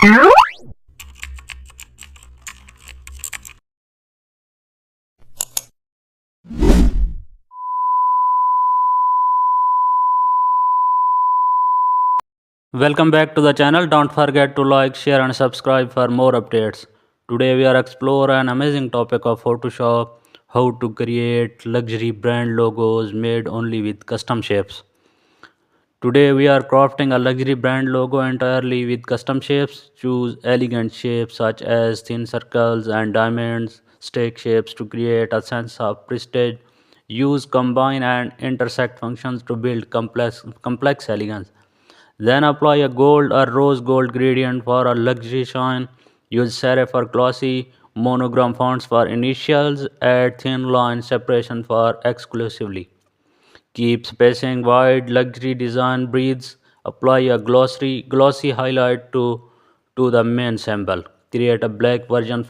Welcome back to the channel. Don't forget to like, share and subscribe for more updates. Today we are explore an amazing topic of Photoshop, how to create luxury brand logos made only with custom shapes. Today we are crafting a luxury brand logo entirely with custom shapes. Choose elegant shapes such as thin circles and diamonds, stick shapes to create a sense of prestige. Use combine and intersect functions to build complex elegance. Then apply a gold or rose gold gradient for a luxury shine. Use serif or glossy monogram fonts for initials. Add thin line separation for exclusively. Keep spacing wide. Luxury design breathes. Apply a glossy highlight to the main symbol. Create a black version